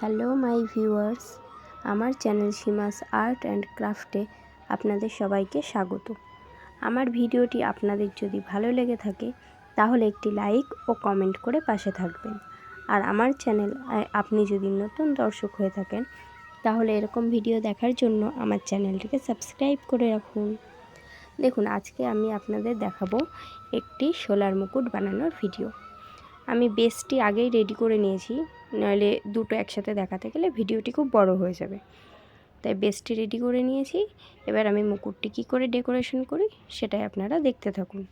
Hello my viewers, আমার channel সীমাস art and ক্রাফটে আপনাদের সবাইকে স্বাগত। আমার ভিডিওটি আপনাদের যদি ভালো লেগে থাকে তাহলে একটি লাইক ও কমেন্ট করে পাশে থাকবেন। আর আমার চ্যানেল আপনি যদি নতুন দর্শক হয়ে থাকেন তাহলে এরকম ভিডিও দেখার জন্য আমার চ্যানেলটিকে সাবস্ক্রাইব করে রাখুন। দেখুন, আজকে আমি আপনাদের দেখাবো একটি শোলার মুকুট বানানোর ভিডিও। আমি বেসটি আগেই রেডি করে নিয়েছি, নইলে দুটো একসাথে দেখাতে গেলে ভিডিওটি খুব বড় হয়ে যাবে। তাই বেসটি রেডি করে নিয়েছি। এবার আমি মুকুটটি কী করে ডেকোরেশন করি সেটাই আপনারা দেখতে থাকুন।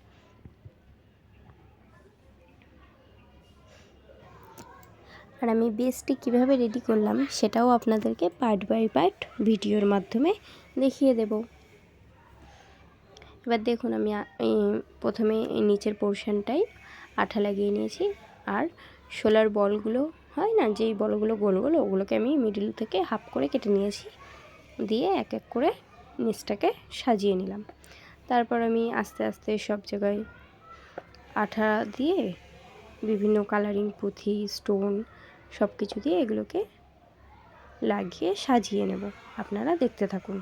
আর আমি বেসটি কিভাবে রেডি করলাম সেটাও আপনাদেরকে পার্ট বাই পার্ট ভিডিওর মাধ্যমে দেখিয়ে দেব। এবার দেখুন, আমি প্রথমে এই নিচের পোর্শনটাই আঠা লাগিয়ে নিয়েছি। আর শোলার বলগুলো হয় না, যেই বলগুলো গোল গোল, ওগুলোকে আমি মিডিল থেকে হাফ করে কেটে নিয়েছি, দিয়ে এক এক করে নিচটাকে সাজিয়ে নিলাম। তারপর আমি আস্তে আস্তে সব জায়গায় আঠা দিয়ে বিভিন্ন কালারিং পুঁথি, স্টোন সব কিছু দিয়ে এগুলোকে লাগিয়ে সাজিয়ে নেব। আপনারা দেখতে থাকুন।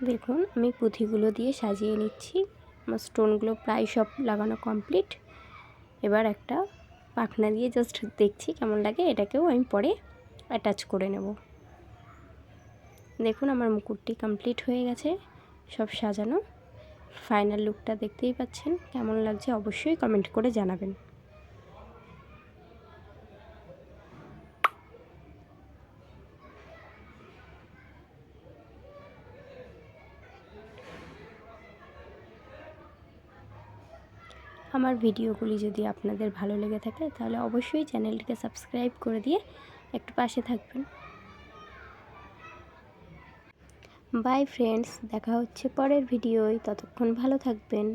দেখুন, আমি পুঁথিগুলো দিয়ে সাজিয়ে নিচ্ছি। আমার স্টোনগুলো প্রায় সব লাগানো কমপ্লিট। এবার একটা পাখনা দিয়ে জাস্ট দেখছি কেমন লাগে, এটাকেও আমি পরে অ্যাটাচ করে নেব। দেখুন, আমার মুকুটটি কমপ্লিট হয়ে গেছে, সব সাজানো। ফাইনাল লুকটা দেখতেই পাচ্ছেন। কেমন লাগছে অবশ্যই কমেন্ট করে জানাবেন। আমার ভিডিওগুলি যদি আপনাদের ভালো লেগে থাকে তাহলে অবশ্যই চ্যানেলটিকে সাবস্ক্রাইব করে দিয়ে একটু পাশে থাকবেন। বাই ফ্রেন্ডস, দেখা হচ্ছে পরের ভিডিওয়। ততক্ষণ ভালো থাকবেন।